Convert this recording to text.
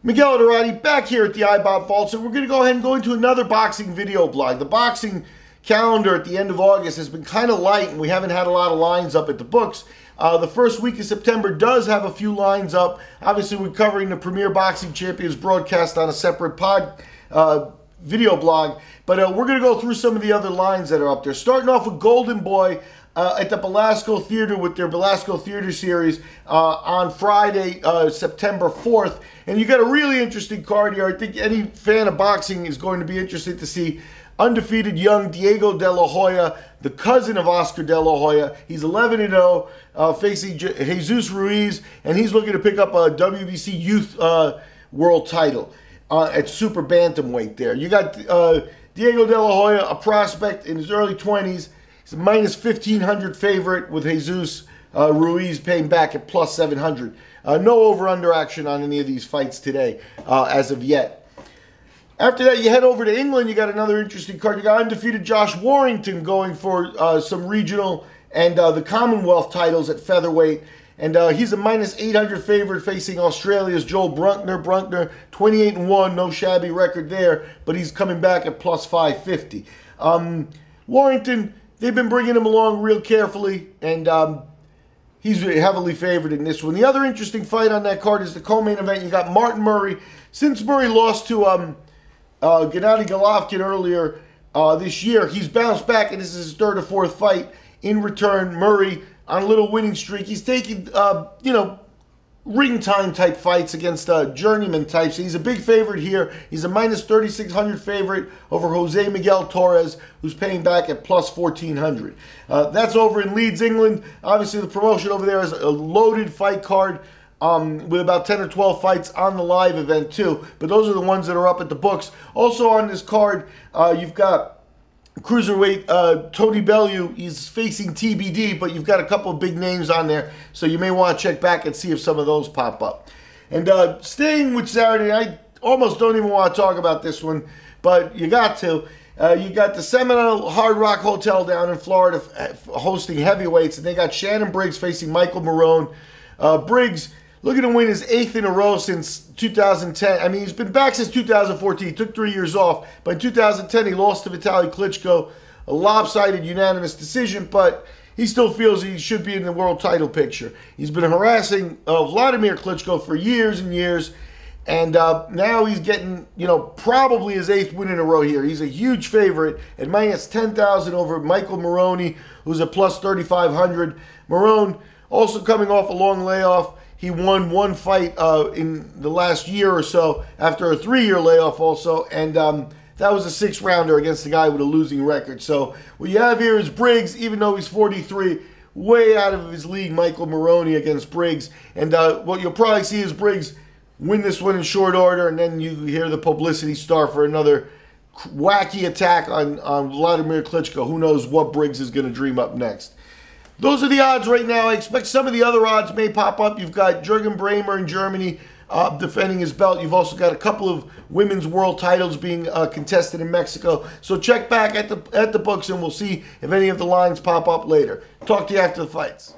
Miguel Dorati back here at the iBot Vaults, and we're going to go ahead and go into another boxing video blog. The boxing calendar at the end of August has been kind of light, and we haven't had a lot of lines up at the books. The first week of September does have a few lines up. Obviously, we're covering the Premier Boxing Champions broadcast on a separate video blog, but we're going to go through some of the other lines that are up there. Starting off with Golden Boy at the Belasco Theater with their Belasco Theater series on Friday, September 4th. And you got a really interesting card here. I think any fan of boxing is going to be interested to see undefeated young Diego De La Hoya, the cousin of Oscar De La Hoya. He's 11-0, facing Jesus Ruiz, and he's looking to pick up a WBC Youth World title at super bantamweight there. You got Diego De La Hoya, a prospect in his early 20s. He's a minus 1,500 favorite with Jesus Ruiz paying back at plus 700. No over-under action on any of these fights today as of yet. After that, you head over to England. You got another interesting card. You got undefeated Josh Warrington going for some regional and the Commonwealth titles at featherweight. And he's a minus 800 favorite facing Australia's Joel Brunkner. Brunkner, 28-1, no shabby record there, but he's coming back at plus 550. Warrington, they've been bringing him along real carefully, and he's heavily favored in this one. The other interesting fight on that card is the co-main event. You got Martin Murray. Since Murray lost to Gennady Golovkin earlier this year, he's bounced back, and this is his third or fourth fight. In return, Murray on a little winning streak. He's taking, ring time type fights against journeyman types. He's a big favorite here. He's a minus 3,600 favorite over Jose Miguel Torres, who's paying back at plus 1,400. That's over in Leeds, England. Obviously, the promotion over there is a loaded fight card with about 10 or 12 fights on the live event too. But those are the ones that are up at the books. Also on this card, you've got cruiserweight Tony Bellew. He's facing TBD, but you've got a couple of big names on there, so you may want to check back and see if some of those pop up. And staying with Saturday, I almost don't even want to talk about this one, but you got to. You got the Seminole Hard Rock Hotel down in Florida hosting heavyweights, and they got Shannon Briggs facing Michael Marone. Briggs looking to win his 8th in a row since 2010. I mean, he's been back since 2014. He took 3 years off. But in 2010, he lost to Vitaly Klitschko. A lopsided unanimous decision, but he still feels he should be in the world title picture. He's been harassing Vladimir Klitschko for years and years. And now he's getting, probably his 8th win in a row here. He's a huge favorite at minus 10,000 over Michael Marone, who's at plus 3,500. Marone also coming off a long layoff. He won one fight in the last year or so after a 3-year layoff also, and that was a 6-rounder against a guy with a losing record. So what you have here is Briggs, even though he's 43, way out of his league, Michael Marone against Briggs. And what you'll probably see is Briggs win this one in short order, and then you hear the publicity start for another wacky attack on Vladimir Klitschko. Who knows what Briggs is going to dream up next. Those are the odds right now. I expect some of the other odds may pop up. You've got Jürgen Brähmer in Germany defending his belt. You've also got a couple of women's world titles being contested in Mexico. So check back at the books, and we'll see if any of the lines pop up later. Talk to you after the fights.